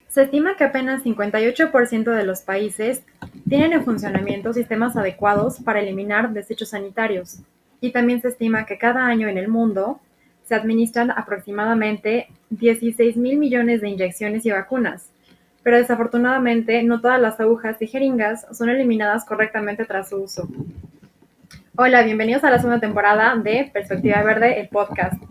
Se estima que apenas 58% de los países tienen en funcionamiento sistemas adecuados para eliminar desechos sanitarios, y también se estima que cada año en el mundo se administran aproximadamente 16 mil millones de inyecciones y vacunas, pero desafortunadamente no todas las agujas y jeringas son eliminadas correctamente tras su uso. Hola, bienvenidos a la segunda temporada de Perspectiva Verde, el podcast.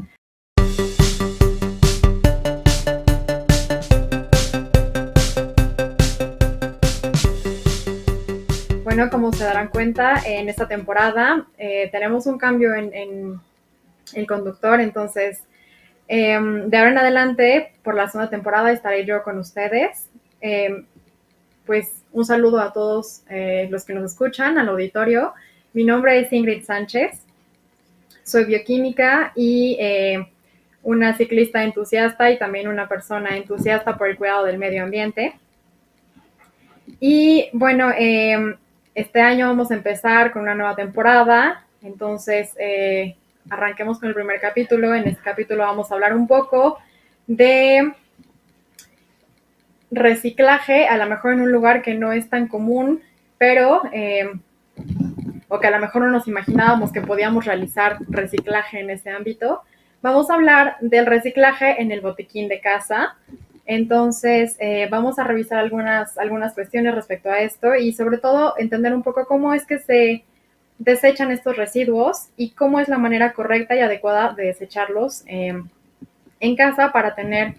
Bueno, como se darán cuenta, en esta temporada tenemos un cambio en el conductor, entonces de ahora en adelante, por la segunda temporada, estaré yo con ustedes. Pues un saludo a todos los que nos escuchan, al auditorio. Mi nombre es Ingrid Sánchez, soy bioquímica y una ciclista entusiasta y también una persona entusiasta por el cuidado del medio ambiente. Y bueno, este año vamos a empezar con una nueva temporada, entonces arranquemos con el primer capítulo. En este capítulo vamos a hablar un poco de reciclaje, a lo mejor en un lugar que no es tan común, pero o que a lo mejor no nos imaginábamos que podíamos realizar reciclaje en ese ámbito. Vamos a hablar del reciclaje en el botiquín de casa. Entonces, vamos a revisar algunas cuestiones respecto a esto y sobre todo entender un poco cómo es que se desechan estos residuos y cómo es la manera correcta y adecuada de desecharlos en casa para tener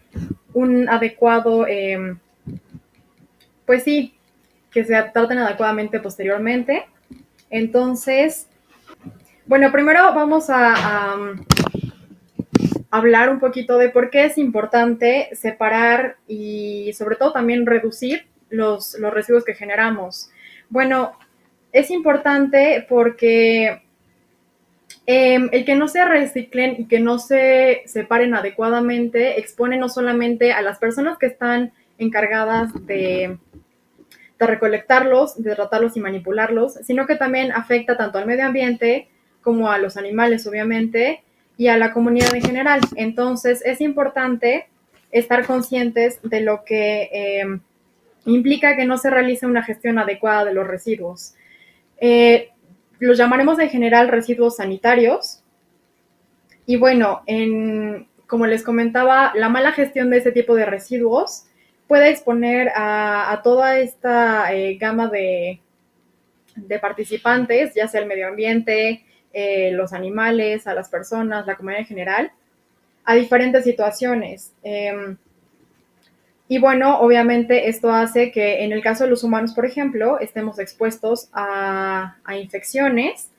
un adecuado, pues sí, que se traten adecuadamente posteriormente. Entonces, bueno, primero vamos a hablar un poquito de por qué es importante separar y sobre todo también reducir los residuos que generamos. Bueno, es importante porque el que no se reciclen y que no se separen adecuadamente expone no solamente a las personas que están encargadas de recolectarlos, de tratarlos y manipularlos, sino que también afecta tanto al medio ambiente como a los animales, obviamente, y a la comunidad en general. Entonces, es importante estar conscientes de lo que implica que no se realice una gestión adecuada de los residuos. Los llamaremos en general residuos sanitarios. Y bueno, como les comentaba, la mala gestión de ese tipo de residuos puede exponer a toda esta gama de participantes, ya sea el medio ambiente, los animales, a las personas, la comunidad en general, a diferentes situaciones. Y bueno, obviamente esto hace que en el caso de los humanos, por ejemplo, estemos expuestos a infecciones.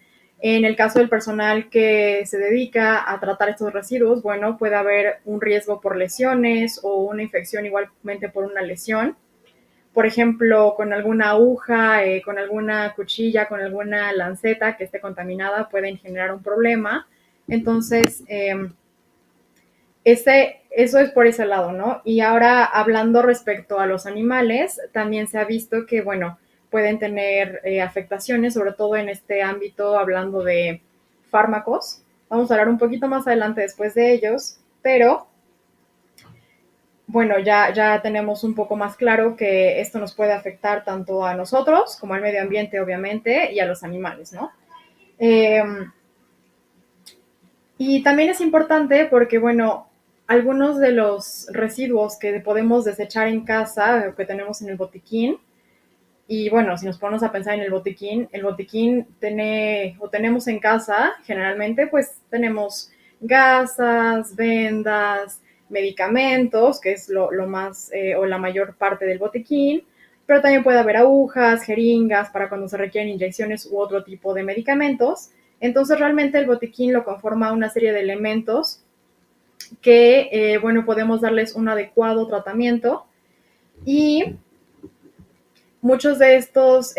En el caso del personal que se dedica a tratar estos residuos, bueno, puede haber un riesgo por lesiones o una infección igualmente por una lesión. Por ejemplo, con alguna aguja, con alguna cuchilla, con alguna lanceta que esté contaminada, pueden generar un problema. Entonces, eso es por ese lado, ¿no? Y ahora, hablando respecto a los animales, también se ha visto que, bueno, pueden tener afectaciones, sobre todo en este ámbito, hablando de fármacos. Vamos a hablar un poquito más adelante después de ellos, pero bueno, ya tenemos un poco más claro que esto nos puede afectar tanto a nosotros como al medio ambiente, obviamente, y a los animales, ¿no? Eh, y también es importante porque, bueno, algunos de los residuos que podemos desechar en casa, que tenemos en el botiquín, y bueno, si nos ponemos a pensar en el botiquín tenemos en casa, generalmente, pues tenemos gasas, vendas, medicamentos, que es lo más o la mayor parte del botiquín, pero también puede haber agujas, jeringas para cuando se requieren inyecciones u otro tipo de medicamentos. Entonces, realmente el botiquín lo conforma una serie de elementos que, bueno, podemos darles un adecuado tratamiento y muchos de estos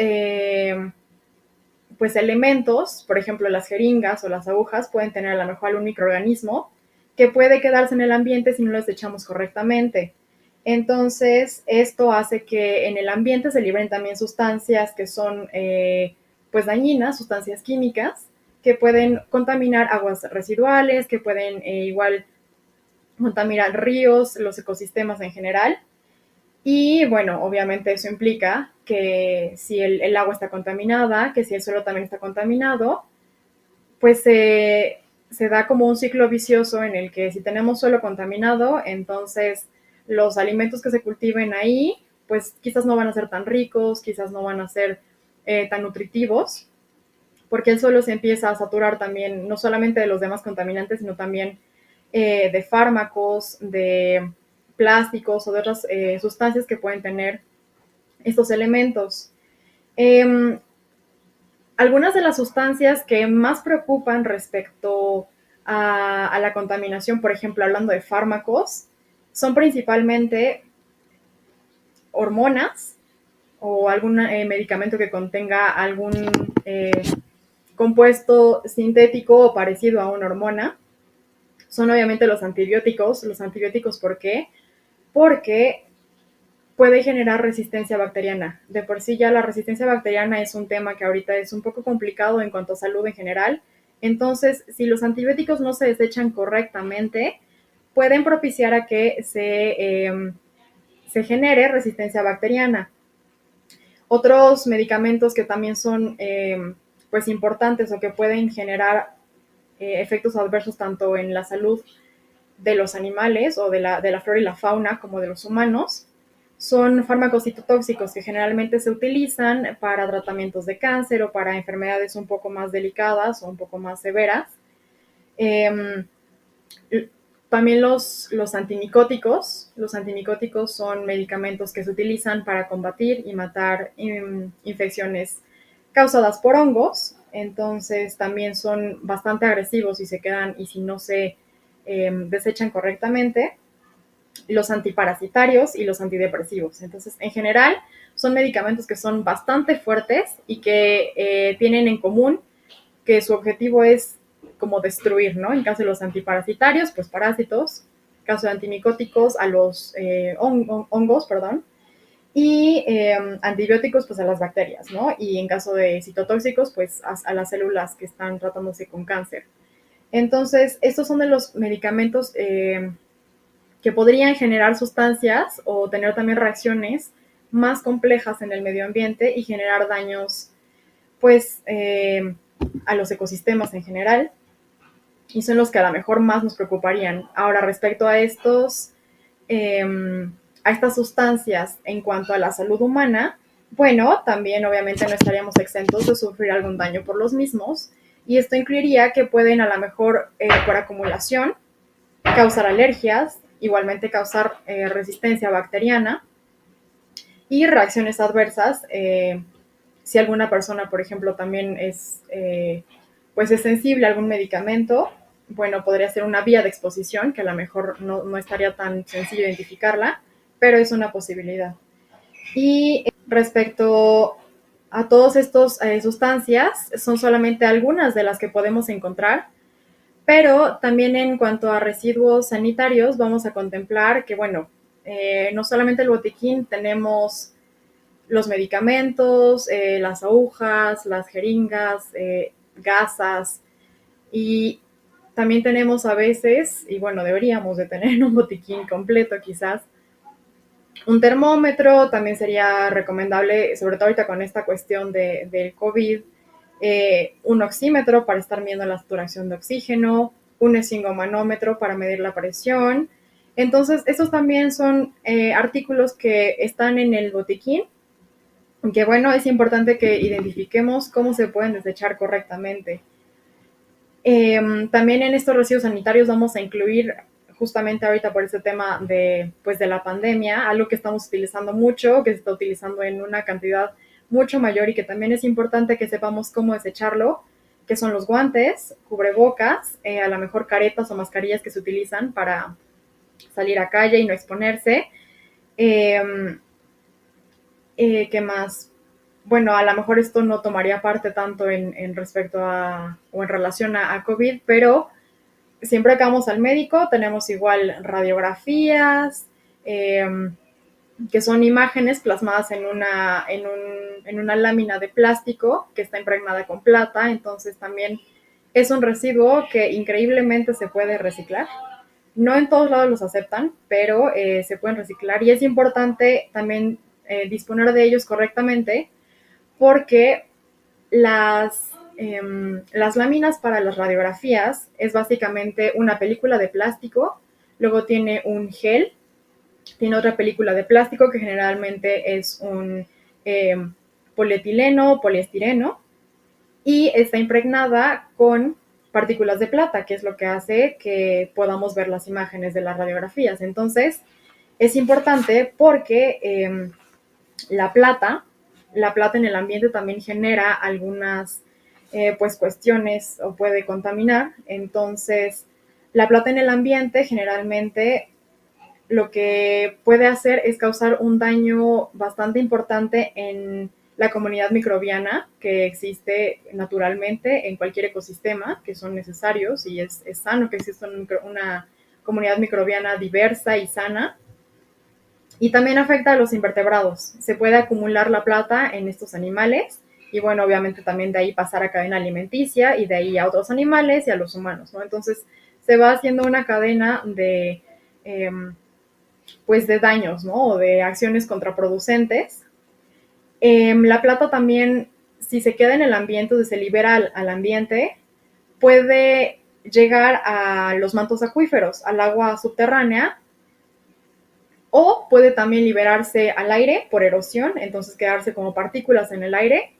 pues elementos, por ejemplo las jeringas o las agujas, pueden tener a lo mejor un microorganismo que puede quedarse en el ambiente si no los echamos correctamente. Entonces, esto hace que en el ambiente se liberen también sustancias que son pues dañinas, sustancias químicas, que pueden contaminar aguas residuales, que pueden igual contaminar ríos, los ecosistemas en general. Y bueno, obviamente eso implica que si el agua está contaminada, que si el suelo también está contaminado, pues se da como un ciclo vicioso en el que si tenemos suelo contaminado, entonces los alimentos que se cultiven ahí, pues quizás no van a ser tan ricos, quizás no van a ser tan nutritivos, porque el suelo se empieza a saturar también, no solamente de los demás contaminantes, sino también de fármacos, de plásticos o de otras sustancias que pueden tener estos elementos. Eh, Algunas de las sustancias que más preocupan respecto a la contaminación, por ejemplo, hablando de fármacos, son principalmente hormonas o algún medicamento que contenga algún compuesto sintético o parecido a una hormona. Son obviamente los antibióticos. Los antibióticos, ¿por qué? Porque puede generar resistencia bacteriana. De por sí ya la resistencia bacteriana es un tema que ahorita es un poco complicado en cuanto a salud en general. Entonces, si los antibióticos no se desechan correctamente, pueden propiciar a que se genere resistencia bacteriana. Otros medicamentos que también son pues importantes o que pueden generar efectos adversos tanto en la salud de los animales o de la flora y la fauna como de los humanos son fármacos citotóxicos que generalmente se utilizan para tratamientos de cáncer o para enfermedades un poco más delicadas o un poco más severas. Eh, También los antimicóticos. Los antimicóticos son medicamentos que se utilizan para combatir y matar infecciones causadas por hongos. Entonces también son bastante agresivos y se quedan y si no se desechan correctamente. Los antiparasitarios y los antidepresivos. Entonces, en general, son medicamentos que son bastante fuertes y que tienen en común que su objetivo es como destruir, ¿no? En caso de los antiparasitarios, pues parásitos. En caso de antimicóticos, a los hongos, perdón. Y antibióticos, pues a las bacterias, ¿no? Y en caso de citotóxicos, pues a las células que están tratándose con cáncer. Entonces, estos son de los medicamentos que podrían generar sustancias o tener también reacciones más complejas en el medio ambiente y generar daños, pues, a los ecosistemas en general. Y son los que a lo mejor más nos preocuparían. Ahora, respecto a a estas sustancias en cuanto a la salud humana, bueno, también obviamente no estaríamos exentos de sufrir algún daño por los mismos. Y esto incluiría que pueden a lo mejor por acumulación causar alergias, igualmente causar resistencia bacteriana y reacciones adversas. Si alguna persona, por ejemplo, también pues es sensible a algún medicamento, bueno, podría ser una vía de exposición, que a lo mejor no estaría tan sencillo identificarla, pero es una posibilidad. Y respecto a todas estas sustancias, son solamente algunas de las que podemos encontrar, pero también en cuanto a residuos sanitarios, vamos a contemplar que, bueno, no solamente el botiquín, tenemos los medicamentos, las agujas, las jeringas, gasas, y también tenemos a veces, y bueno, deberíamos de tener un botiquín completo quizás, un termómetro. También sería recomendable, sobre todo ahorita con esta cuestión del COVID, un oxímetro para estar midiendo la saturación de oxígeno, un esfingomanómetro para medir la presión. Entonces, estos también son artículos que están en el botiquín, que bueno, es importante que identifiquemos cómo se pueden desechar correctamente. También en estos residuos sanitarios vamos a incluir justamente ahorita por este tema pues de la pandemia, algo que estamos utilizando mucho, que se está utilizando en una cantidad mucho mayor y que también es importante que sepamos cómo desecharlo, que son los guantes, cubrebocas, a lo mejor caretas o mascarillas que se utilizan para salir a calle y no exponerse. Eh, ¿Qué más? Bueno, a lo mejor esto no tomaría parte tanto en respecto a o en relación a COVID, pero siempre que vamos al médico tenemos igual radiografías, que son imágenes plasmadas en una lámina de plástico que está impregnada con plata. Entonces también es un residuo que increíblemente se puede reciclar. No en todos lados los aceptan, pero se pueden reciclar y es importante también disponer de ellos correctamente porque las láminas para las radiografías es básicamente una película de plástico, luego tiene un gel, tiene otra película de plástico que generalmente es un eh, polietileno o poliestireno y está impregnada con partículas de plata, que es lo que hace que podamos ver las imágenes de las radiografías. Entonces, es importante porque la plata, la plata en el ambiente también genera algunas pues cuestiones o puede contaminar. Entonces, la plata en el ambiente generalmente lo que puede hacer es causar un daño bastante importante en la comunidad microbiana que existe naturalmente en cualquier ecosistema, que son necesarios y es sano que exista una comunidad microbiana diversa y sana. Y también afecta a los invertebrados. Se puede acumular la plata en estos animales y bueno, obviamente también de ahí pasar a cadena alimenticia y de ahí a otros animales y a los humanos, ¿no? Entonces se va haciendo una cadena de, pues de daños, ¿no? O de acciones contraproducentes. La plata también, si se queda en el ambiente, o se libera al ambiente, puede llegar a los mantos acuíferos, al agua subterránea, o puede también liberarse al aire por erosión, entonces quedarse como partículas en el aire.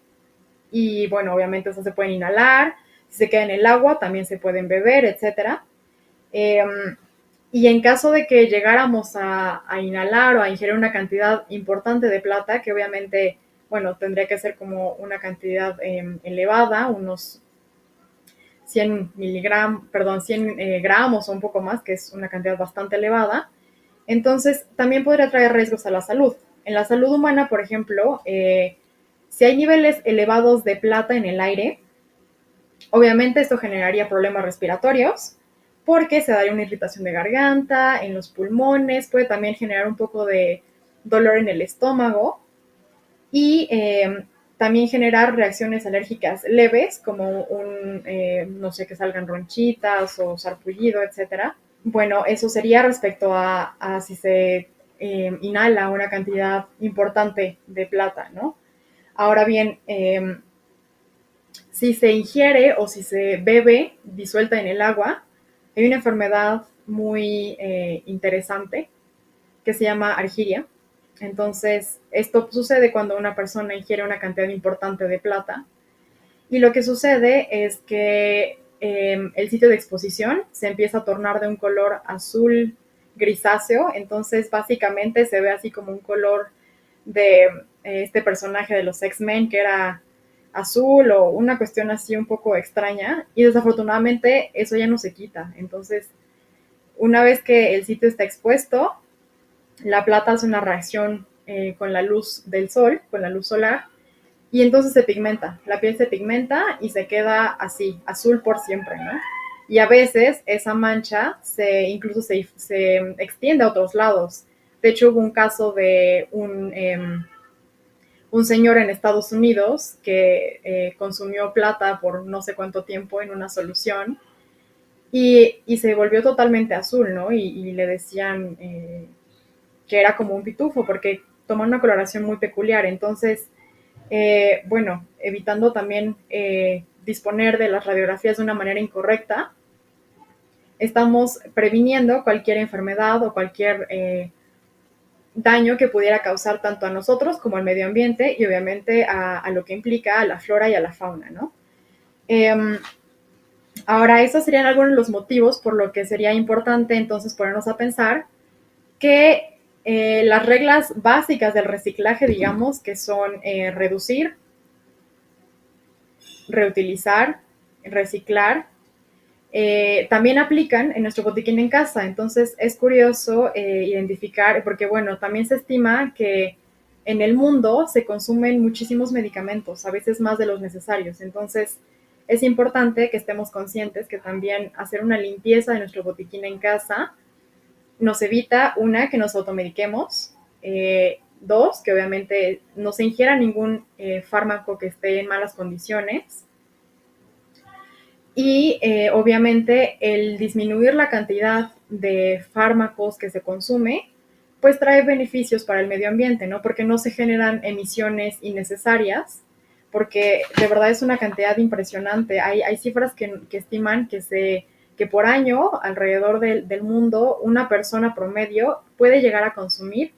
Y bueno, obviamente eso se pueden inhalar, si se queda en el agua también se pueden beber, etcétera. Eh, y en caso de que llegáramos a inhalar o a ingerir una cantidad importante de plata, que obviamente, bueno, tendría que ser como una cantidad elevada, unos 100 miligramos, perdón, 100 gramos o un poco más, que es una cantidad bastante elevada, entonces también podría traer riesgos a la salud. En la salud humana, por ejemplo, si hay niveles elevados de plata en el aire, obviamente esto generaría problemas respiratorios porque se daría una irritación de garganta, en los pulmones, puede también generar un poco de dolor en el estómago y también generar reacciones alérgicas leves como no sé, que salgan ronchitas o sarpullido, etcétera. Bueno, eso sería respecto a si se inhala una cantidad importante de plata, ¿no? Ahora bien, si se ingiere o si se bebe disuelta en el agua, hay una enfermedad muy interesante que se llama argiria. Entonces, esto sucede cuando una persona ingiere una cantidad importante de plata. Y lo que sucede es que el sitio de exposición se empieza a tornar de un color azul grisáceo. Entonces, básicamente se ve así como un color de este personaje de los X-Men que era azul o una cuestión así un poco extraña. Y desafortunadamente eso ya no se quita. Entonces, una vez que el sitio está expuesto, la plata hace una reacción con la luz del sol, con la luz solar, y entonces se pigmenta, la piel se pigmenta y se queda así, azul por siempre, ¿no? Y a veces esa mancha incluso se extiende a otros lados. De hecho, hubo un caso de un señor en Estados Unidos que consumió plata por no sé cuánto tiempo en una solución y se volvió totalmente azul, ¿no? Y le decían que era como un pitufo porque toma una coloración muy peculiar. Entonces, bueno, evitando también disponer de las radiografías de una manera incorrecta, estamos previniendo cualquier enfermedad o cualquier daño que pudiera causar tanto a nosotros como al medio ambiente y obviamente a lo que implica a la flora y a la fauna, ¿no? Ahora, esos serían algunos de los motivos por lo que sería importante entonces ponernos a pensar que las reglas básicas del reciclaje, digamos, que son reducir, reutilizar, reciclar, también aplican en nuestro botiquín en casa. Entonces es curioso identificar, porque bueno, también se estima que en el mundo se consumen muchísimos medicamentos, a veces más de los necesarios. Entonces es importante que estemos conscientes que también hacer una limpieza de nuestro botiquín en casa nos evita, una, que nos automediquemos, dos, que obviamente no se ingiera ningún fármaco que esté en malas condiciones, Y obviamente el disminuir la cantidad de fármacos que se consume, pues trae beneficios para el medio ambiente, ¿no? Porque no se generan emisiones innecesarias, porque de verdad es una cantidad impresionante. Hay cifras que estiman que por año, alrededor del mundo, una persona promedio puede llegar a consumir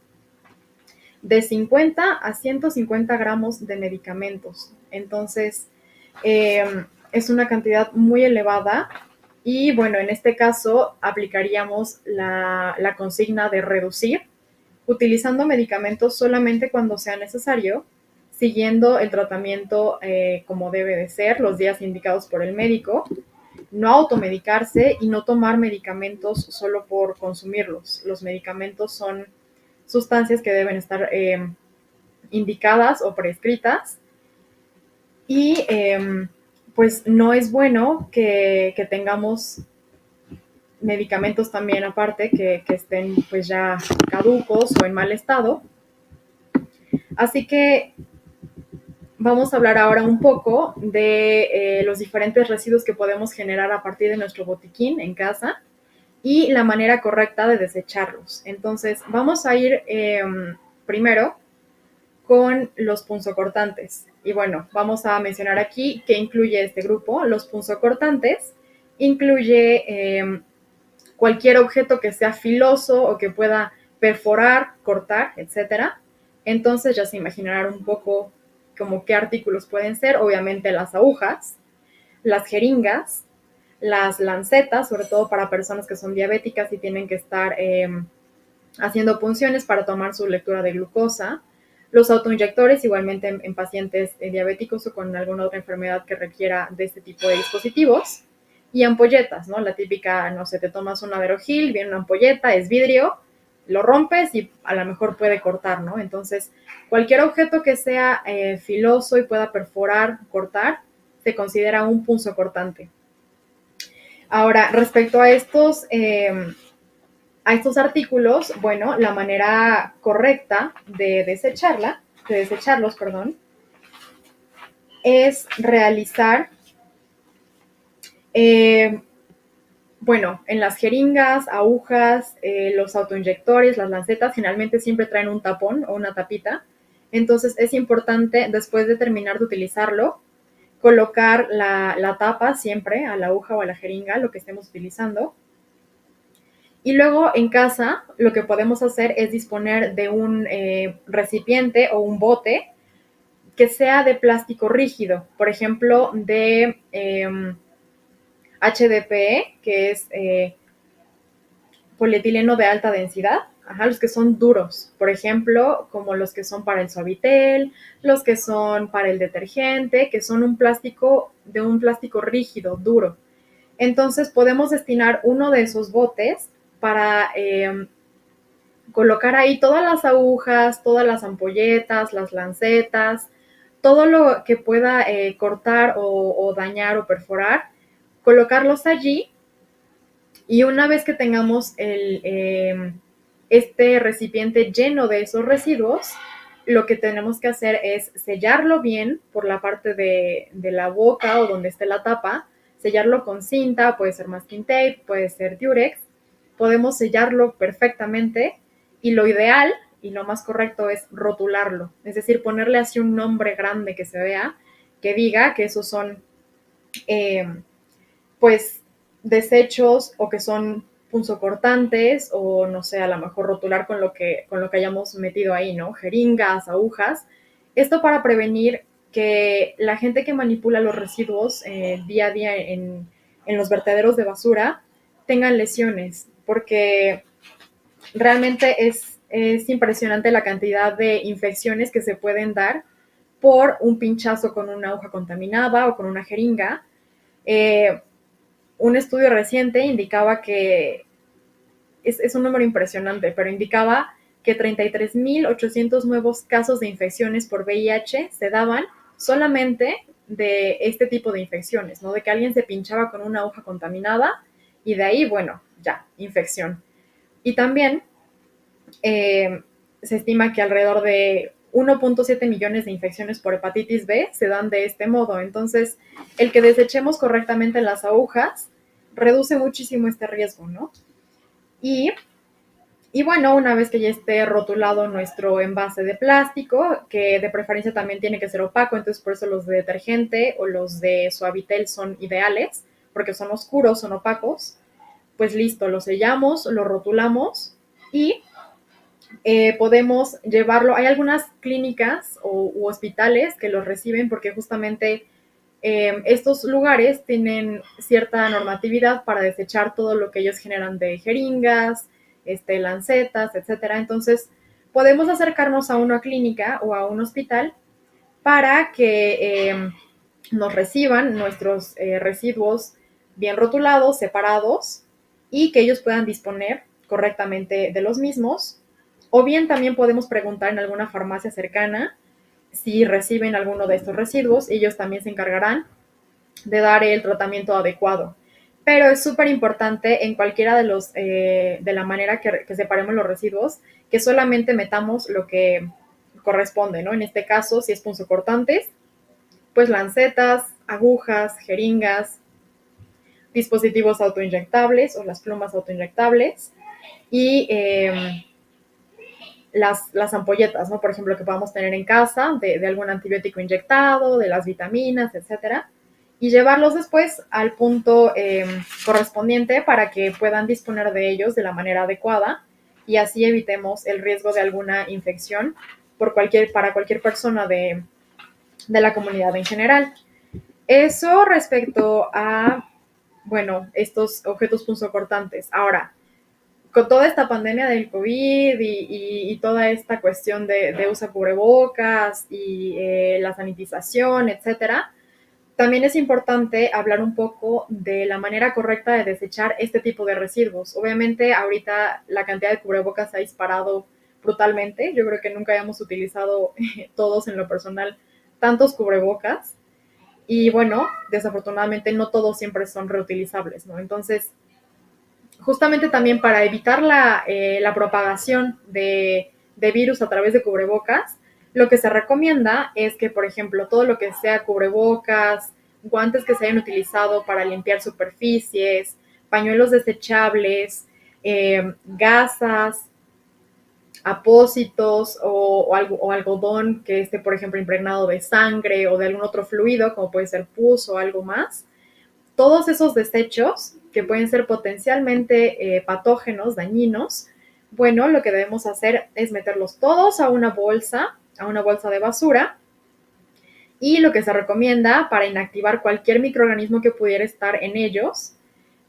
de 50 a 150 gramos de medicamentos. Entonces, es una cantidad muy elevada y bueno, en este caso aplicaríamos la consigna de reducir, utilizando medicamentos solamente cuando sea necesario, siguiendo el tratamiento como debe de ser, los días indicados por el médico, no automedicarse y no tomar medicamentos solo por consumirlos. Los medicamentos son sustancias que deben estar indicadas o prescritas y pues no es bueno que tengamos medicamentos también aparte que estén pues ya caducos o en mal estado. Así que vamos a hablar ahora un poco de los diferentes residuos que podemos generar a partir de nuestro botiquín en casa y la manera correcta de desecharlos. Entonces, vamos a ir primero con los punzocortantes. Y bueno, vamos a mencionar aquí qué incluye este grupo. Los punzocortantes incluye cualquier objeto que sea filoso o que pueda perforar, cortar, etcétera. Entonces ya se imaginarán un poco como qué artículos pueden ser. Obviamente las agujas, las jeringas, las lancetas, sobre todo para personas que son diabéticas y tienen que estar haciendo punciones para tomar su lectura de glucosa, los autoinyectores igualmente en pacientes diabéticos o con alguna otra enfermedad que requiera de este tipo de dispositivos, y ampolletas, ¿no? La típica, no sé, te tomas un Aderogil, viene una ampolleta, es vidrio, lo rompes y a lo mejor puede cortar, ¿no? Entonces, cualquier objeto que sea filoso y pueda perforar, cortar, se considera un punzocortante. Ahora, respecto a estos artículos, bueno, la manera correcta de desecharlos, perdón, es realizar, eh, bueno, en las jeringas, agujas, los autoinyectores, las lancetas, generalmente siempre traen un tapón o una tapita. Entonces es importante, después de terminar de utilizarlo, colocar la tapa siempre a la aguja o a la jeringa, lo que estemos utilizando. Y luego en casa lo que podemos hacer es disponer de un recipiente o un bote que sea de plástico rígido, por ejemplo, de HDPE, que es polietileno de alta densidad, ajá, los que son duros, por ejemplo, como los que son para el suavitel, los que son para el detergente, que son un plástico rígido, duro. Entonces podemos destinar uno de esos botes para colocar ahí todas las agujas, todas las ampolletas, las lancetas, todo lo que pueda cortar o dañar o perforar, colocarlos allí y una vez que tengamos este recipiente lleno de esos residuos, lo que tenemos que hacer es sellarlo bien por la parte de la boca o donde esté la tapa, sellarlo con cinta, puede ser masking tape, puede ser Durex, podemos sellarlo perfectamente y lo ideal y lo más correcto es rotularlo, es decir, ponerle así un nombre grande que se vea, que diga que esos son eh, pues desechos o que son punzocortantes o no sé, a lo mejor rotular con lo que hayamos metido ahí, ¿no? Jeringas, agujas. Esto para prevenir que la gente que manipula los residuos día a día en los vertederos de basura tengan lesiones, porque realmente es impresionante la cantidad de infecciones que se pueden dar por un pinchazo con una aguja contaminada o con una jeringa. Un estudio reciente indicaba que es un número impresionante, pero indicaba que 33.800 nuevos casos de infecciones por VIH se daban solamente de este tipo de infecciones, ¿no? De que alguien se pinchaba con una aguja contaminada y de ahí, bueno, ya, infección. Y también se estima que alrededor de 1.7 millones de infecciones por hepatitis B se dan de este modo. Entonces, el que desechemos correctamente las agujas reduce muchísimo este riesgo, ¿no? Y, y bueno, una vez que ya esté rotulado nuestro envase de plástico, que de preferencia también tiene que ser opaco, entonces por eso los de detergente o los de Suavitel son ideales, porque son oscuros, son opacos, pues listo, lo sellamos, lo rotulamos y podemos llevarlo. Hay algunas clínicas u hospitales que los reciben porque justamente estos lugares tienen cierta normatividad para desechar todo lo que ellos generan de jeringas, lancetas, etcétera. Entonces, podemos acercarnos a una clínica o a un hospital para que nos reciban nuestros residuos bien rotulados, separados, y que ellos puedan disponer correctamente de los mismos. O bien también podemos preguntar en alguna farmacia cercana si reciben alguno de estos residuos. Ellos también se encargarán de dar el tratamiento adecuado. Pero es súper importante en cualquiera de los, de la manera que separemos los residuos, que solamente metamos lo que corresponde, ¿no? En este caso, si es punzocortantes, pues lancetas, agujas, jeringas, dispositivos autoinyectables o las plumas autoinyectables y las ampolletas, ¿no? Por ejemplo, que podamos tener en casa de algún antibiótico inyectado, de las vitaminas, etcétera, y llevarlos después al punto correspondiente para que puedan disponer de ellos de la manera adecuada y así evitemos el riesgo de alguna infección para cualquier persona de la comunidad en general. Eso respecto a, bueno, estos objetos punzocortantes. Ahora, con toda esta pandemia del COVID y toda esta cuestión de uso de cubrebocas y la sanitización, etcétera, también es importante hablar un poco de la manera correcta de desechar este tipo de residuos. Obviamente, ahorita la cantidad de cubrebocas se ha disparado brutalmente. Yo creo que nunca habíamos utilizado todos en lo personal tantos cubrebocas. Y bueno, desafortunadamente no todos siempre son reutilizables, ¿no? Entonces, justamente también para evitar la propagación de virus a través de cubrebocas, lo que se recomienda es que, por ejemplo, todo lo que sea cubrebocas, guantes que se hayan utilizado para limpiar superficies, pañuelos desechables, gasas, apósitos o algodón que esté, por ejemplo, impregnado de sangre o de algún otro fluido, como puede ser pus o algo más, todos esos desechos que pueden ser potencialmente patógenos, dañinos, bueno, lo que debemos hacer es meterlos todos a una bolsa de basura, y lo que se recomienda para inactivar cualquier microorganismo que pudiera estar en ellos,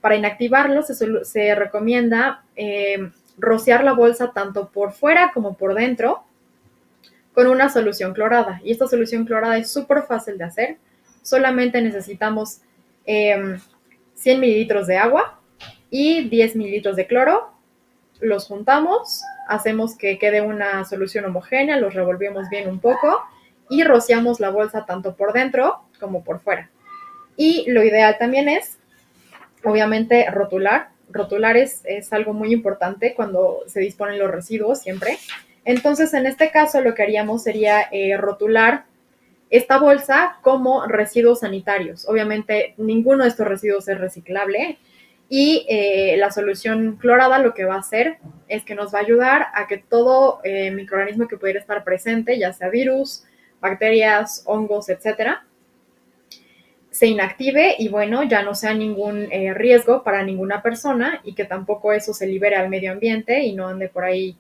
para inactivarlos se recomienda rociar la bolsa tanto por fuera como por dentro con una solución clorada. Y esta solución clorada es súper fácil de hacer. Solamente necesitamos 100 mililitros de agua y 10 mililitros de cloro. Los juntamos, hacemos que quede una solución homogénea, los revolvemos bien un poco y rociamos la bolsa tanto por dentro como por fuera. Y lo ideal también es, obviamente, rotular. Rotular es algo muy importante cuando se disponen los residuos siempre. Entonces, en este caso, lo que haríamos sería rotular esta bolsa como residuos sanitarios. Obviamente, ninguno de estos residuos es reciclable y la solución clorada lo que va a hacer es que nos va a ayudar a que todo microorganismo que pudiera estar presente, ya sea virus, bacterias, hongos, etcétera, se inactive y bueno, ya no sea ningún riesgo para ninguna persona y que tampoco eso se libere al medio ambiente y no ande por ahí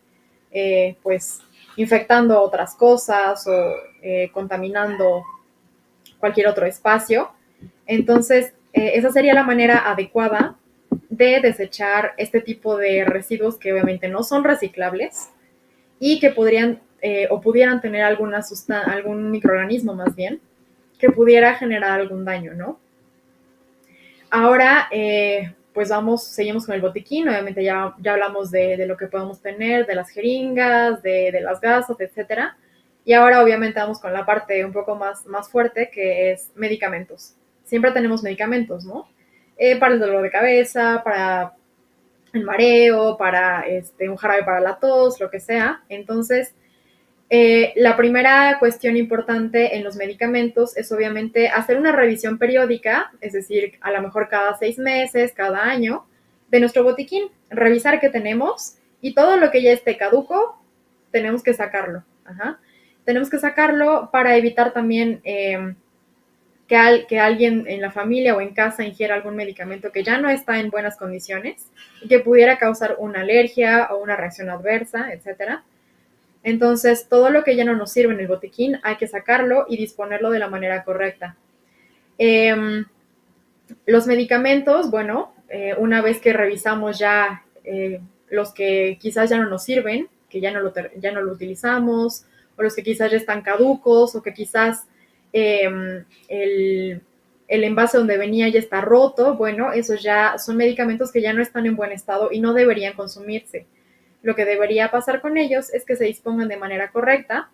pues infectando otras cosas o contaminando cualquier otro espacio. Entonces, esa sería la manera adecuada de desechar este tipo de residuos que obviamente no son reciclables y que podrían o pudieran tener algún microorganismo más bien que pudiera generar algún daño, ¿no? Ahora, pues seguimos con el botiquín, obviamente ya hablamos de lo que podemos tener, de las jeringas, de las gasas, etcétera. Y ahora obviamente vamos con la parte un poco más fuerte, que es medicamentos. Siempre tenemos medicamentos, ¿no? Para el dolor de cabeza, para el mareo, para un jarabe para la tos, lo que sea. Entonces, La primera cuestión importante en los medicamentos es obviamente hacer una revisión periódica, es decir, a lo mejor cada 6 meses, cada año, de nuestro botiquín, revisar qué tenemos y todo lo que ya esté caduco, tenemos que sacarlo. Ajá. Tenemos que sacarlo para evitar también que alguien en la familia o en casa ingiera algún medicamento que ya no está en buenas condiciones y que pudiera causar una alergia o una reacción adversa, etcétera. Entonces, todo lo que ya no nos sirve en el botiquín hay que sacarlo y disponerlo de la manera correcta. Los medicamentos, bueno, una vez que revisamos ya los que quizás ya no nos sirven, que ya no lo utilizamos, o los que quizás ya están caducos, o que quizás el, el envase donde venía ya está roto, bueno, esos ya son medicamentos que ya no están en buen estado y no deberían consumirse. Lo que debería pasar con ellos es que se dispongan de manera correcta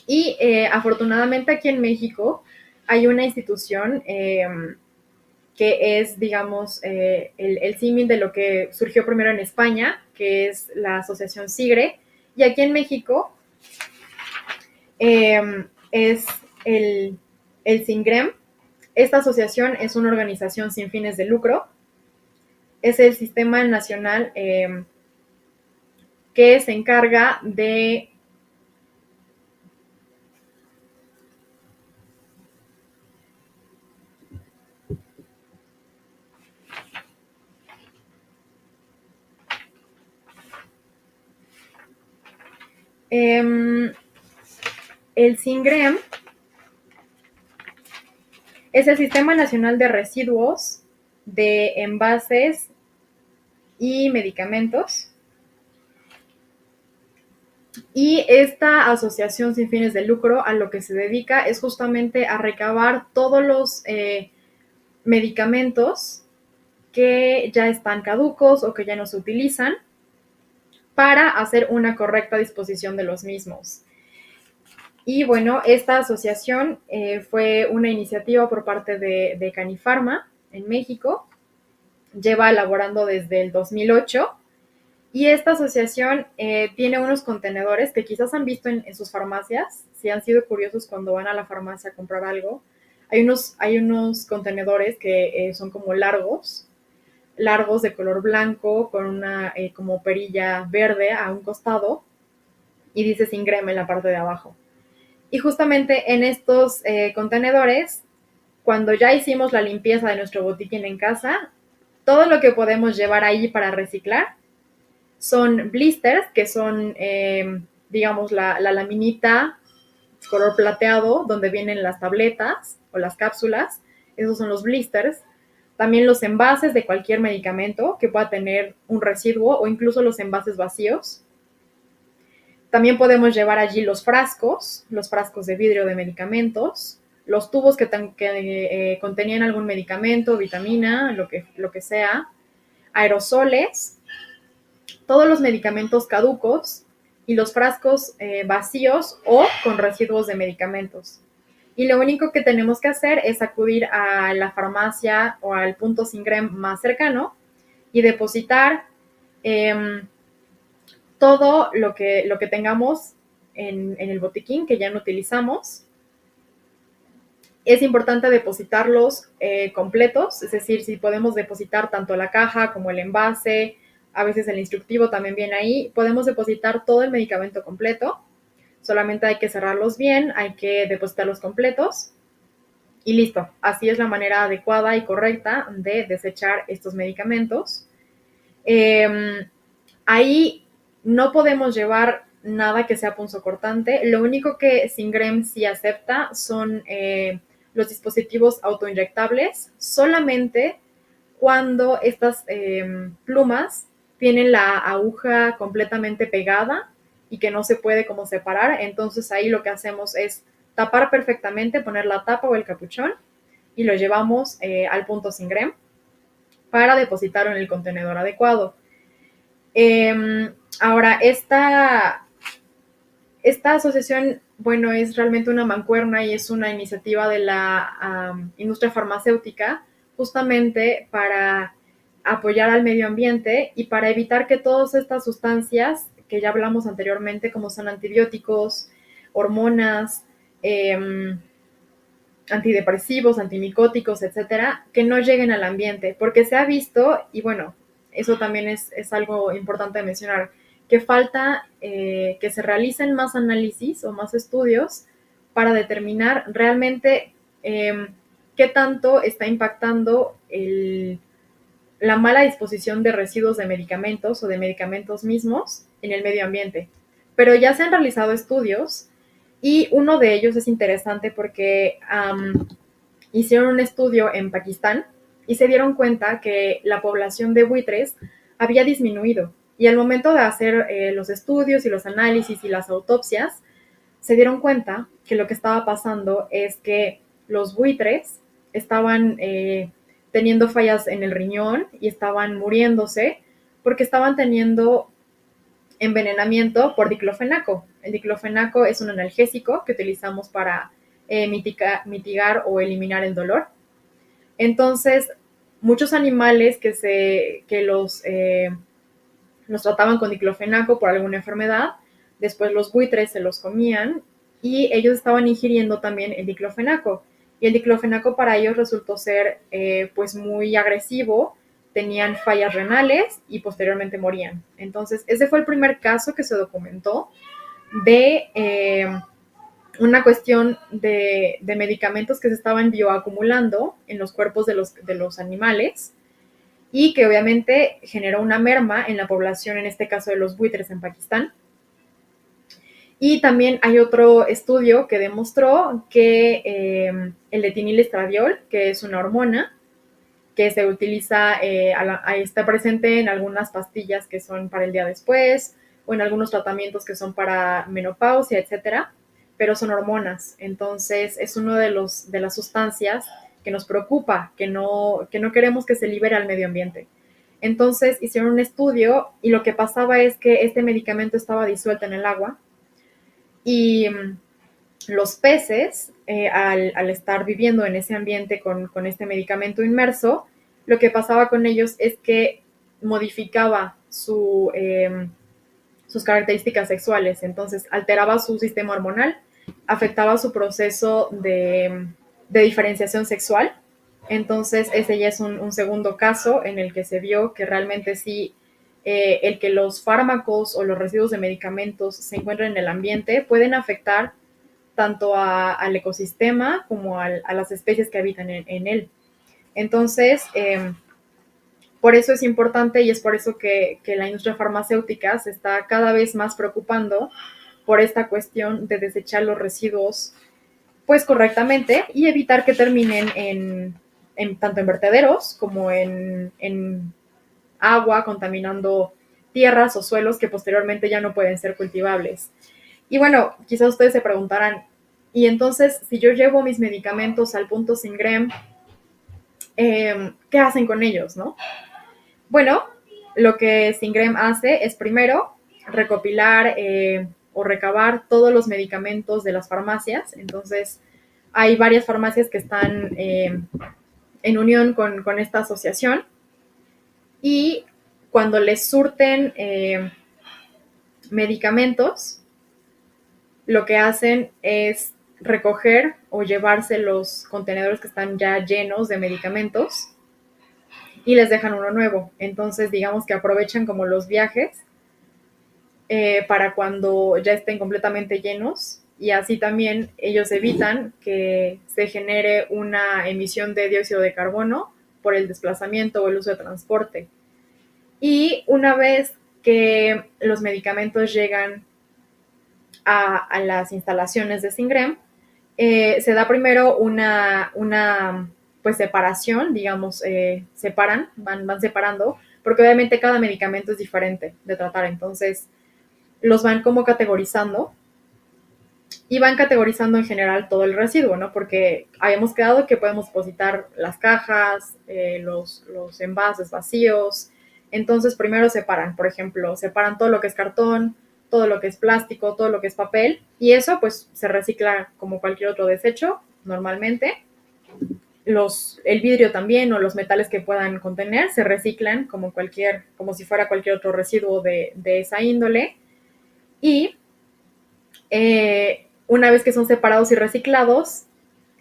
y afortunadamente aquí en México hay una institución que es, digamos, el símil de lo que surgió primero en España, que es la asociación SIGRE, y aquí en México es el SINGREM. Esta asociación es una organización sin fines de lucro, es el sistema nacional que se encarga de el SINGREM es el Sistema Nacional de Residuos de Envases y Medicamentos. Y esta asociación sin fines de lucro a lo que se dedica es justamente a recabar todos los medicamentos que ya están caducos o que ya no se utilizan para hacer una correcta disposición de los mismos. Y bueno, esta asociación fue una iniciativa por parte de Canifarma en México, lleva elaborando desde el 2008 y esta asociación tiene unos contenedores que quizás han visto en sus farmacias, si han sido curiosos cuando van a la farmacia a comprar algo. Hay unos contenedores que son como largos de color blanco con una como perilla verde a un costado y dice Singrem en la parte de abajo. Y justamente en estos contenedores, cuando ya hicimos la limpieza de nuestro botiquín en casa, todo lo que podemos llevar ahí para reciclar son blisters, que son, digamos, la laminita color plateado donde vienen las tabletas o las cápsulas. Esos son los blisters. También los envases de cualquier medicamento que pueda tener un residuo o incluso los envases vacíos. También podemos llevar allí los frascos de vidrio de medicamentos, los tubos que contenían algún medicamento, vitamina, lo que sea, aerosoles, todos los medicamentos caducos y los frascos vacíos o con residuos de medicamentos. Y lo único que tenemos que hacer es acudir a la farmacia o al punto Singrem más cercano y depositar todo lo que tengamos en el botiquín que ya no utilizamos. Es importante depositarlos completos, es decir, si podemos depositar tanto la caja como el envase, a veces el instructivo también viene ahí, podemos depositar todo el medicamento completo, solamente hay que cerrarlos bien, hay que depositarlos completos y listo. Así es la manera adecuada y correcta de desechar estos medicamentos. Ahí no podemos llevar nada que sea punzocortante. Lo único que Singrem sí acepta son los dispositivos autoinyectables, solamente cuando estas plumas tienen la aguja completamente pegada y que no se puede como separar. Entonces ahí lo que hacemos es tapar perfectamente, poner la tapa o el capuchón y lo llevamos al punto Singrem para depositarlo en el contenedor adecuado. Ahora, esta asociación, bueno, es realmente una mancuerna y es una iniciativa de la industria farmacéutica justamente para apoyar al medio ambiente y para evitar que todas estas sustancias que ya hablamos anteriormente, como son antibióticos, hormonas, antidepresivos, antimicóticos, etcétera, que no lleguen al ambiente, porque se ha visto, y bueno, eso también es algo importante de mencionar, que falta que se realicen más análisis o más estudios para determinar realmente qué tanto está impactando la mala disposición de residuos de medicamentos o de medicamentos mismos en el medio ambiente. Pero ya se han realizado estudios y uno de ellos es interesante porque hicieron un estudio en Pakistán y se dieron cuenta que la población de buitres había disminuido. Y al momento de hacer los estudios y los análisis y las autopsias, se dieron cuenta que lo que estaba pasando es que los buitres estaban teniendo fallas en el riñón y estaban muriéndose porque estaban teniendo envenenamiento por diclofenaco. El diclofenaco es un analgésico que utilizamos para mitigar o eliminar el dolor. Entonces, muchos animales que los trataban con diclofenaco por alguna enfermedad, después los buitres se los comían y ellos estaban ingiriendo también el diclofenaco. Y el diclofenaco para ellos resultó ser pues muy agresivo, tenían fallas renales y posteriormente morían. Entonces, ese fue el primer caso que se documentó de una cuestión de medicamentos que se estaban bioacumulando en los cuerpos de los animales y que obviamente generó una merma en la población, en este caso de los buitres en Pakistán. Y también hay otro estudio que demostró que el etinil-estradiol, que es una hormona que se utiliza, está presente en algunas pastillas que son para el día después o en algunos tratamientos que son para menopausia, etcétera, pero son hormonas. Entonces es uno de las sustancias que nos preocupa, que no queremos que se libere al medio ambiente. Entonces hicieron un estudio y lo que pasaba es que este medicamento estaba disuelto en el agua y los peces, al estar viviendo en ese ambiente con este medicamento inmerso, lo que pasaba con ellos es que modificaba sus características sexuales, entonces alteraba su sistema hormonal, afectaba su proceso de diferenciación sexual. Entonces, ese ya es un segundo caso en el que se vio que realmente sí, el que los fármacos o los residuos de medicamentos se encuentren en el ambiente pueden afectar tanto al ecosistema como a las especies que habitan en él. Entonces, por eso es importante y es por eso que la industria farmacéutica se está cada vez más preocupando por esta cuestión de desechar los residuos pues correctamente y evitar que terminen tanto en vertederos como en agua, contaminando tierras o suelos que posteriormente ya no pueden ser cultivables. Y bueno, quizás ustedes se preguntarán, y entonces si yo llevo mis medicamentos al punto Singrem, ¿qué hacen con ellos, no? Bueno, lo que Singrem hace es primero recopilar o recabar todos los medicamentos de las farmacias. Entonces, hay varias farmacias que están en unión con esta asociación y cuando les surten medicamentos, lo que hacen es recoger o llevarse los contenedores que están ya llenos de medicamentos y les dejan uno nuevo. Entonces, digamos que aprovechan como los viajes para cuando ya estén completamente llenos y así también ellos evitan que se genere una emisión de dióxido de carbono por el desplazamiento o el uso de transporte. Y una vez que los medicamentos llegan a las instalaciones de Singrem, se da primero una pues separación, digamos, van separando, porque obviamente cada medicamento es diferente de tratar, entonces los van como categorizando y van categorizando en general todo el residuo, ¿no? Porque habíamos quedado que podemos depositar las cajas, los envases vacíos, entonces primero separan, por ejemplo, separan todo lo que es cartón, todo lo que es plástico, todo lo que es papel, y eso pues se recicla como cualquier otro desecho normalmente. El vidrio también o los metales que puedan contener se reciclan como si fuera cualquier otro residuo de esa índole. Y una vez que son separados y reciclados,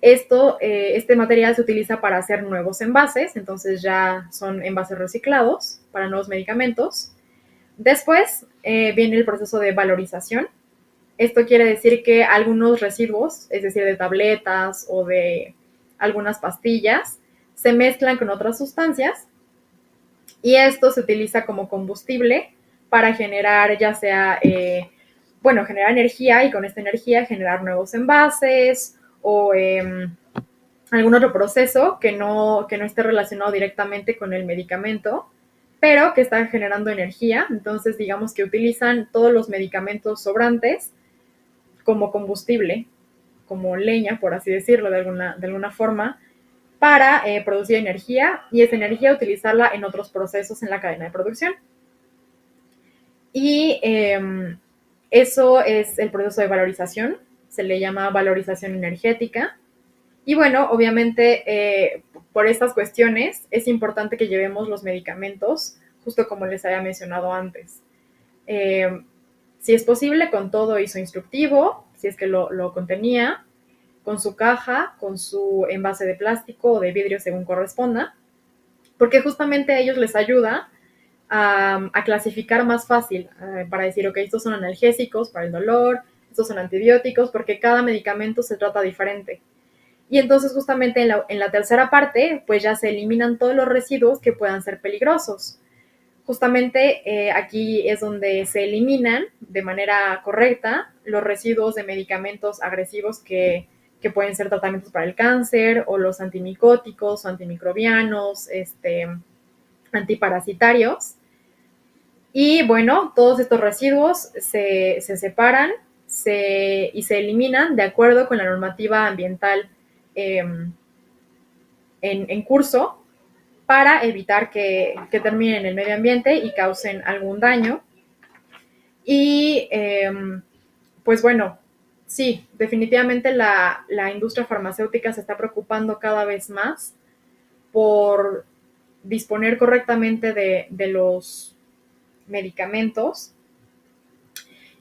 este material se utiliza para hacer nuevos envases, entonces ya son envases reciclados para nuevos medicamentos. Después viene el proceso de valorización. Esto quiere decir que algunos residuos, es decir, de tabletas o de algunas pastillas, se mezclan con otras sustancias y esto se utiliza como combustible para generar ya sea, generar energía y con esta energía generar nuevos envases o algún otro proceso que no esté relacionado directamente con el medicamento, pero que está generando energía. Entonces, digamos que utilizan todos los medicamentos sobrantes como combustible, como leña, por así decirlo, de alguna forma, para producir energía y esa energía utilizarla en otros procesos en la cadena de producción. Y eso es el proceso de valorización, se le llama valorización energética. Y bueno, obviamente por estas cuestiones es importante que llevemos los medicamentos, justo como les había mencionado antes. Eh, si es posible, con todo y su instructivo, si es que lo contenía, con su caja, con su envase de plástico o de vidrio según corresponda, porque justamente a ellos les ayuda a clasificar más fácil para decir, ok, estos son analgésicos para el dolor, estos son antibióticos, porque cada medicamento se trata diferente. Y entonces justamente en la tercera parte, pues ya se eliminan todos los residuos que puedan ser peligrosos. Justamente aquí es donde se eliminan de manera correcta los residuos de medicamentos agresivos que pueden ser tratamientos para el cáncer o los antimicóticos o antimicrobianos, antiparasitarios. Y bueno, todos estos residuos se separan y se eliminan de acuerdo con la normativa ambiental eh, en curso para evitar que terminen en el medio ambiente y causen algún daño. Y pues bueno, sí, definitivamente la industria farmacéutica se está preocupando cada vez más por disponer correctamente de los medicamentos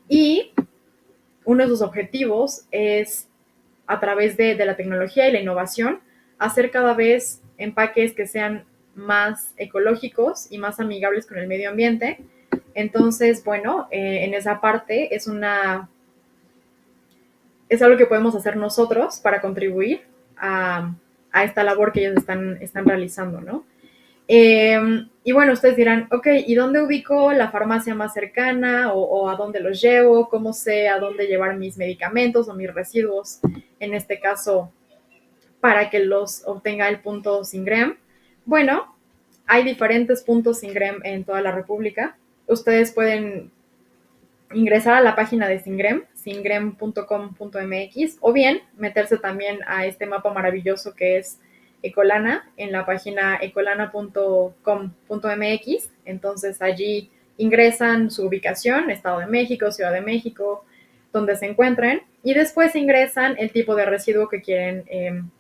y uno de sus objetivos es, a través de la tecnología y la innovación, hacer cada vez empaques que sean más ecológicos y más amigables con el medio ambiente. Entonces, bueno, en esa parte es algo que podemos hacer nosotros para contribuir a esta labor que ellos están realizando, ¿no? Y bueno, ustedes dirán, ok, ¿y dónde ubico la farmacia más cercana o a dónde los llevo? ¿Cómo sé a dónde llevar mis medicamentos o mis residuos, en este caso, para que los obtenga el punto SINGREM? Bueno, hay diferentes puntos SINGREM en toda la República. Ustedes pueden ingresar a la página de SINGREM, singrem.com.mx, o bien meterse también a este mapa maravilloso que es Ecolana, en la página ecolana.com.mx. Entonces allí ingresan su ubicación, Estado de México, Ciudad de México, donde se encuentren, y después ingresan el tipo de residuo que quieren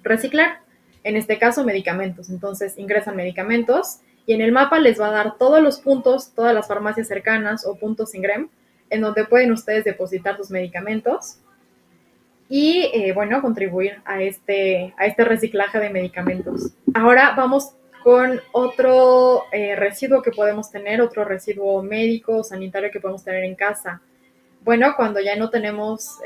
reciclar. En este caso, medicamentos. Entonces ingresan medicamentos y en el mapa les va a dar todos los puntos, todas las farmacias cercanas o puntos SINGREM, en donde pueden ustedes depositar sus medicamentos y, bueno, contribuir a este reciclaje de medicamentos. Ahora vamos con otro residuo que podemos tener, otro residuo médico o sanitario que podemos tener en casa. Bueno, cuando ya no tenemos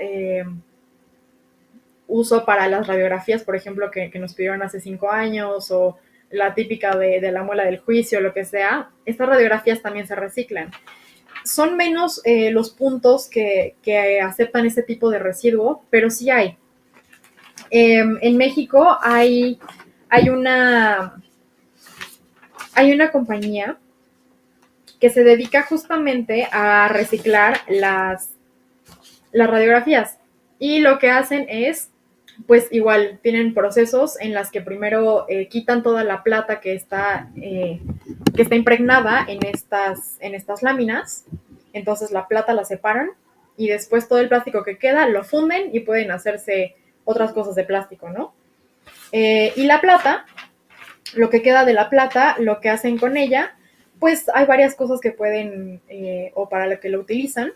uso para las radiografías, por ejemplo, que nos pidieron hace 5 años, o la típica de la muela del juicio, lo que sea, estas radiografías también se reciclan. Son menos los puntos que aceptan este tipo de residuo, pero sí hay. En México hay una, hay una compañía que se dedica justamente a reciclar las radiografías. Y lo que hacen es, pues igual, tienen procesos en las que primero quitan toda la plata que está impregnada en estas láminas. Entonces la plata la separan y después todo el plástico que queda lo funden y pueden hacerse otras cosas de plástico, ¿no? Y la plata, lo que queda de la plata, lo que hacen con ella, pues hay varias cosas que pueden, o para lo que lo utilizan.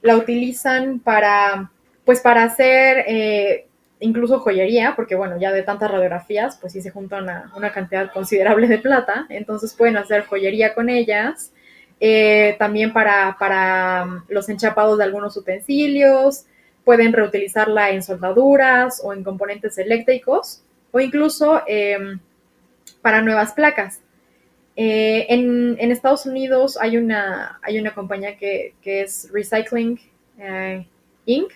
la utilizan pues para hacer incluso joyería, porque bueno, ya de tantas radiografías, pues sí se junta una cantidad considerable de plata, entonces pueden hacer joyería con ellas, también para los enchapados de algunos utensilios, pueden reutilizarla en soldaduras o en componentes eléctricos, o incluso para nuevas placas. En Estados Unidos hay una compañía que es Recycling Inc.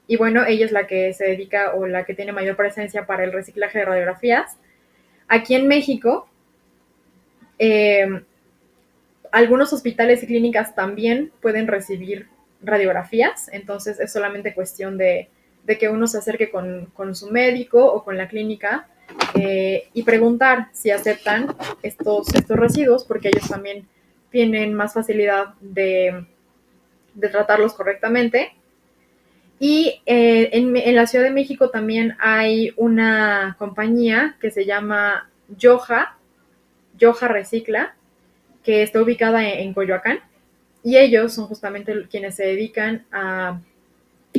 Y bueno, ella es la que se dedica o la que tiene mayor presencia para el reciclaje de radiografías. Aquí en México, eh, algunos hospitales y clínicas también pueden recibir radiografías, entonces es solamente cuestión de que uno se acerque con su médico o con la clínica y preguntar si aceptan estos residuos, porque ellos también tienen más facilidad de tratarlos correctamente. Y en la Ciudad de México también hay una compañía que se llama Yoja Recicla, que está ubicada en Coyoacán, y ellos son justamente quienes se dedican a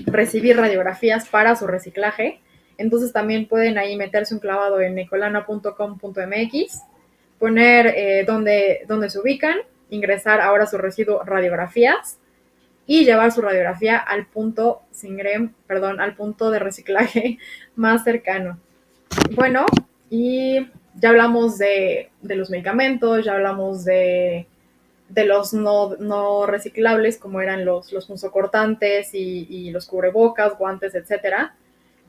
recibir radiografías para su reciclaje. Entonces también pueden ahí meterse un clavado en ecolana.com.mx, poner dónde se ubican, ingresar ahora su residuo radiografías y llevar su radiografía al punto al punto de reciclaje más cercano. Bueno, y ya hablamos de los medicamentos, ya hablamos de los no reciclables, como eran los punzocortantes y los cubrebocas, guantes, etcétera.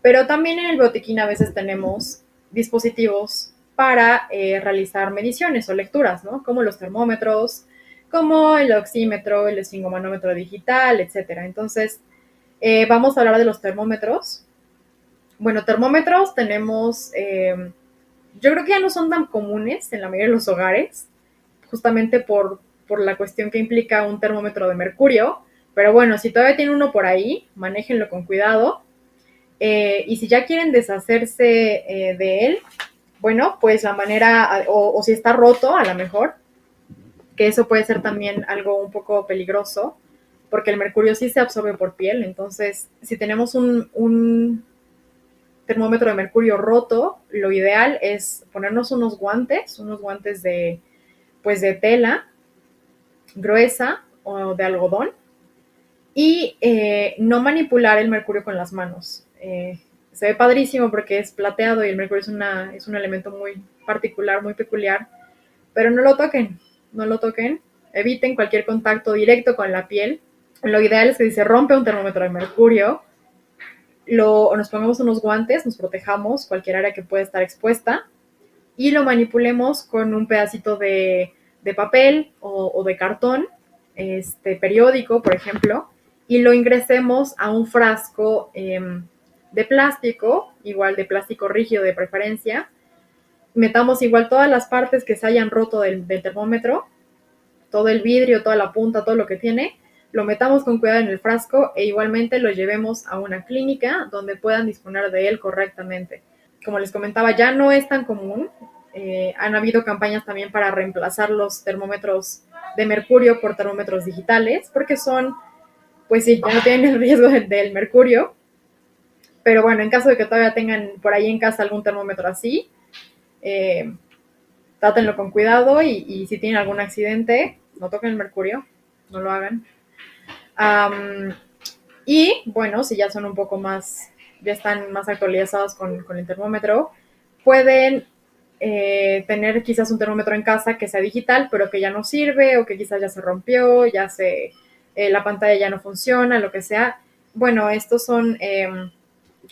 Pero también en el botiquín a veces tenemos dispositivos para realizar mediciones o lecturas, ¿no? Como los termómetros, como el oxímetro, el esfingomanómetro digital, etcétera. Entonces, vamos a hablar de los termómetros. Bueno, termómetros tenemos, yo creo que ya no son tan comunes en la mayoría de los hogares, justamente por la cuestión que implica un termómetro de mercurio. Pero bueno, si todavía tienen uno por ahí, manéjenlo con cuidado. Y si ya quieren deshacerse de él, bueno, pues la manera, o si está roto a lo mejor, que eso puede ser también algo un poco peligroso, porque el mercurio sí se absorbe por piel. Entonces, si tenemos un termómetro de mercurio roto, lo ideal es ponernos unos guantes pues de tela gruesa o de algodón, y no manipular el mercurio con las manos. Se ve padrísimo porque es plateado y el mercurio es un elemento muy particular, muy peculiar, pero no lo toquen, no lo toquen, eviten cualquier contacto directo con la piel. Lo ideal es que si se rompe un termómetro de mercurio, nos pongamos unos guantes, nos protejamos cualquier área que pueda estar expuesta y lo manipulemos con un pedacito de papel o de cartón, periódico, por ejemplo, y lo ingresemos a un frasco de plástico, igual de plástico rígido de preferencia. Metamos igual todas las partes que se hayan roto del termómetro, todo el vidrio, toda la punta, todo lo que tiene, lo metamos con cuidado en el frasco e igualmente lo llevemos a una clínica donde puedan disponer de él correctamente. Como les comentaba, ya no es tan común. Han habido campañas también para reemplazar los termómetros de mercurio por termómetros digitales, porque pues sí, ya no tienen el riesgo del mercurio. Pero bueno, en caso de que todavía tengan por ahí en casa algún termómetro así, eh, trátenlo con cuidado y si tienen algún accidente, no toquen el mercurio, no lo hagan. Y bueno, si ya son un poco más, ya están más actualizados con el termómetro, pueden tener quizás un termómetro en casa que sea digital, pero que ya no sirve o que quizás ya se rompió, la pantalla ya no funciona, lo que sea. Bueno, estos son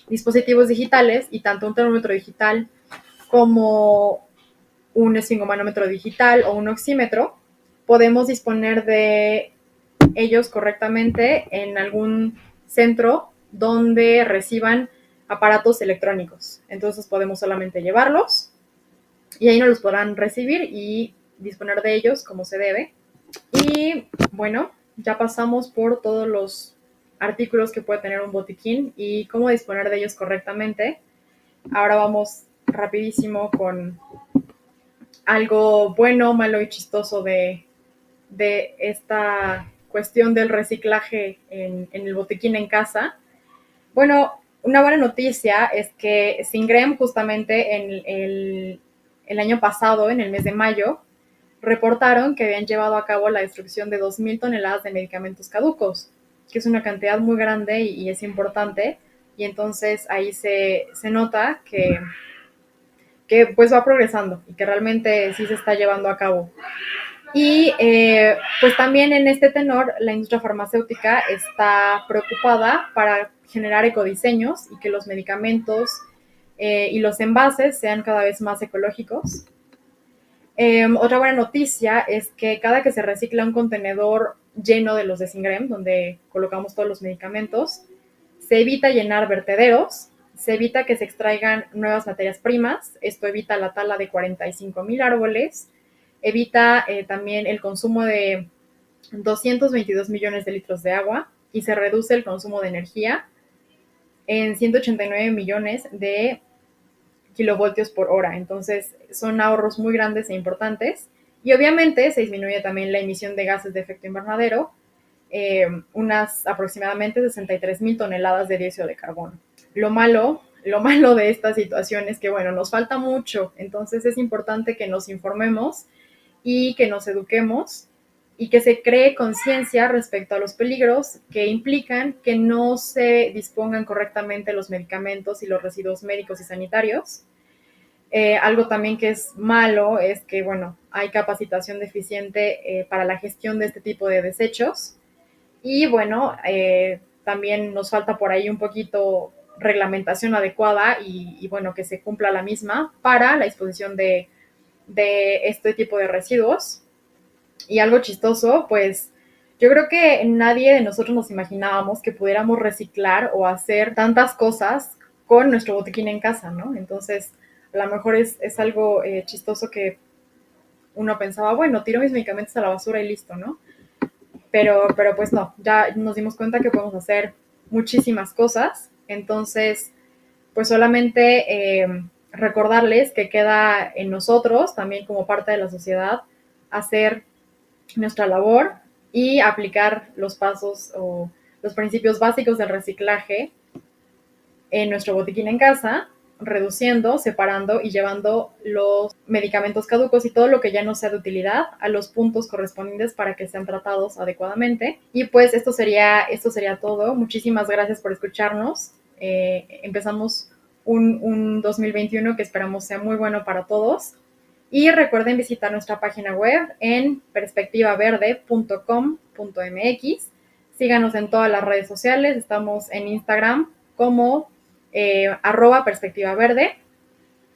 dispositivos digitales y tanto un termómetro digital como un esfingomanómetro digital o un oxímetro, podemos disponer de ellos correctamente en algún centro donde reciban aparatos electrónicos. Entonces podemos solamente llevarlos y ahí nos los podrán recibir y disponer de ellos como se debe. Y bueno, ya pasamos por todos los artículos que puede tener un botiquín y cómo disponer de ellos correctamente. Ahora vamos rapidísimo con algo bueno, malo y chistoso de esta cuestión del reciclaje en el botiquín en casa. Bueno, una buena noticia es que Singrem justamente el año pasado, en el mes de mayo, reportaron que habían llevado a cabo la destrucción de 2.000 toneladas de medicamentos caducos, que es una cantidad muy grande y es importante. Y entonces ahí se nota que pues va progresando y que realmente sí se está llevando a cabo. Y pues también en este tenor, la industria farmacéutica está preocupada para generar ecodiseños y que los medicamentos y los envases sean cada vez más ecológicos. Otra buena noticia es que cada que se recicla un contenedor lleno de los de Singrem, donde colocamos todos los medicamentos, se evita llenar vertederos, se evita que se extraigan nuevas materias primas, esto evita la tala de 45,000 árboles, evita también el consumo de 222 millones de litros de agua y se reduce el consumo de energía en 189 millones de kilovoltios por hora. Entonces, son ahorros muy grandes e importantes. Y obviamente se disminuye también la emisión de gases de efecto invernadero, unas aproximadamente 63,000 toneladas de dióxido de carbono. Lo malo de esta situación es que, bueno, nos falta mucho, entonces es importante que nos informemos y que nos eduquemos y que se cree conciencia respecto a los peligros que implican que no se dispongan correctamente los medicamentos y los residuos médicos y sanitarios. Algo también que es malo es que, bueno, hay capacitación deficiente para la gestión de este tipo de desechos y, bueno, también nos falta por ahí un poquito reglamentación adecuada y bueno, que se cumpla la misma para la disposición de este tipo de residuos. Y algo chistoso, pues yo creo que nadie de nosotros nos imaginábamos que pudiéramos reciclar o hacer tantas cosas con nuestro botiquín en casa, ¿no? Entonces, a lo mejor es algo chistoso que uno pensaba, bueno, tiro mis medicamentos a la basura y listo, ¿no? Pero pues no, ya nos dimos cuenta que podemos hacer muchísimas cosas. Entonces, pues solamente recordarles que queda en nosotros, también como parte de la sociedad, hacer nuestra labor y aplicar los pasos o los principios básicos del reciclaje en nuestro botiquín en casa, reduciendo, separando y llevando los medicamentos caducos y todo lo que ya no sea de utilidad a los puntos correspondientes para que sean tratados adecuadamente. Y pues esto sería todo. Muchísimas gracias por escucharnos. Empezamos un 2021 que esperamos sea muy bueno para todos. Y recuerden visitar nuestra página web en perspectivaverde.com.mx. Síganos en todas las redes sociales. Estamos en Instagram como @perspectivaverde,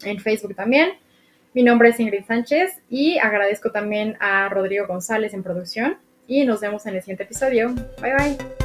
en Facebook también. Mi nombre es Ingrid Sánchez y agradezco también a Rodrigo González en producción. Y nos vemos en el siguiente episodio. Bye bye.